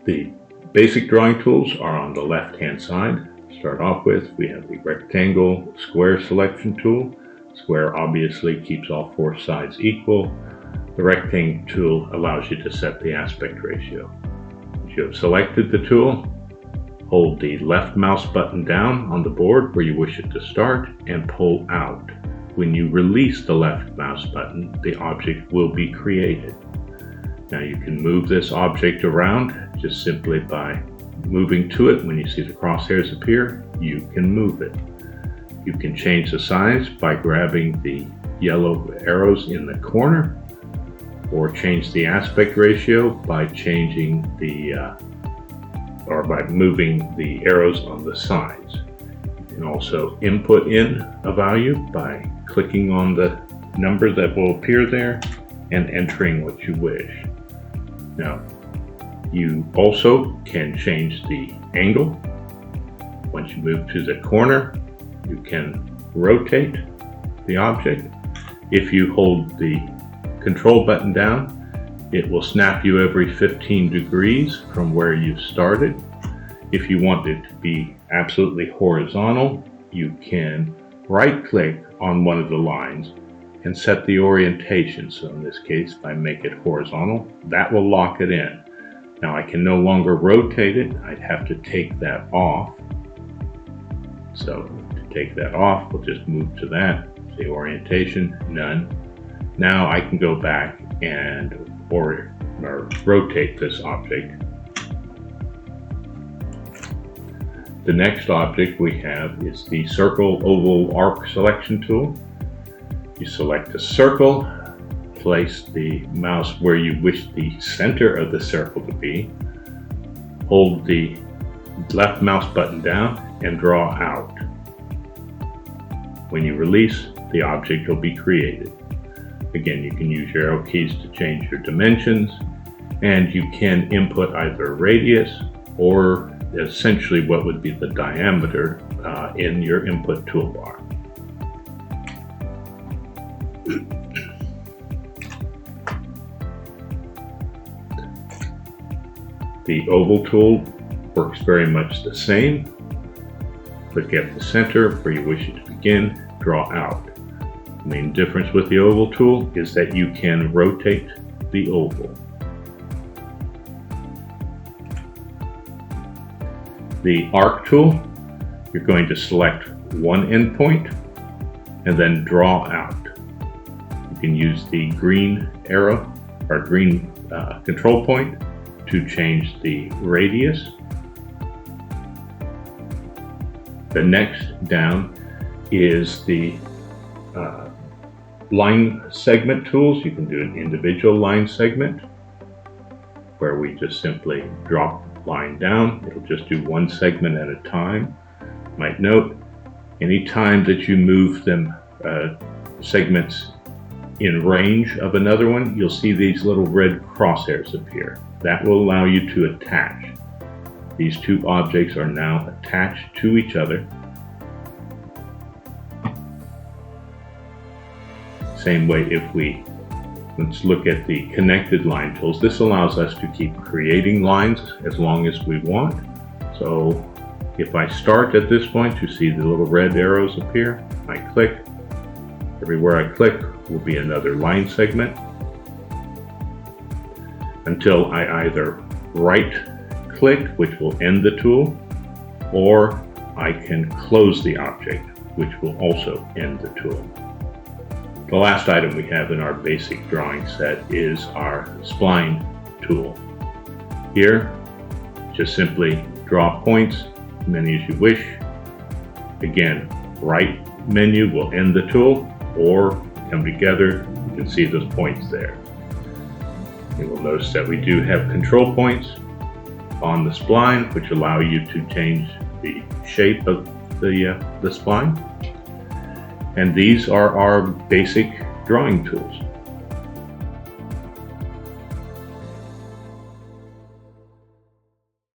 The basic drawing tools are on the left-hand side. To start off with, we have the rectangle square selection tool. Square obviously keeps all four sides equal. The rectangle tool allows you to set the aspect ratio. Once you have selected the tool, hold the left mouse button down on the board where you wish it to start and pull out. When you release the left mouse button, the object will be created. Now you can move this object around just simply by moving to it. When you see the crosshairs appear, you can move it. You can change the size by grabbing the yellow arrows in the corner, or change the aspect ratio by changing by moving the arrows on the sides. You can also input in a value by clicking on the number that will appear there and entering what you wish. Now, you also can change the angle. Once you move to the corner, you can rotate the object. If you hold the control button down, it will snap you every 15 degrees from where you started. If you want it to be absolutely horizontal, you can right-click on one of the lines and set the orientation. So in this case, if I make it horizontal, that will lock it in. Now I can no longer rotate it. I'd have to take that off. So to take that off, we'll just move to that. The orientation, none. Now I can go back and rotate this object. The next object we have is the circle, oval, arc selection tool. You select a circle, place the mouse where you wish the center of the circle to be, hold the left mouse button down and draw out. When you release, the object will be created. Again, you can use your arrow keys to change your dimensions, and you can input either a radius or essentially what would be the diameter in your input toolbar. The oval tool works very much the same. Click at the center where you wish it to begin, draw out. The main difference with the oval tool is that you can rotate the oval. The arc tool, you're going to select one endpoint and then draw out. You can use the green arrow or green control point to change the radius. The next down is the line segment tools. You can do an individual line segment where we just simply drop line down. It'll just do one segment at a time. Might note, anytime that you move them segments in range of another one, you'll see these little red crosshairs appear. That will allow you to attach. These two objects are now attached to each other. Same way let's look at the connected line tools. This allows us to keep creating lines as long as we want. So if I start at this point, you see the little red arrows appear. I click. Everywhere I click will be another line segment until I either right click, which will end the tool, or I can close the object, which will also end the tool. The last item we have in our basic drawing set is our spline tool. Here, just simply draw points, as many as you wish. Again, right menu will end the tool, or come together, you can see those points there. You will notice that we do have control points on the spline, which allow you to change the shape of the spline. And these are our basic drawing tools.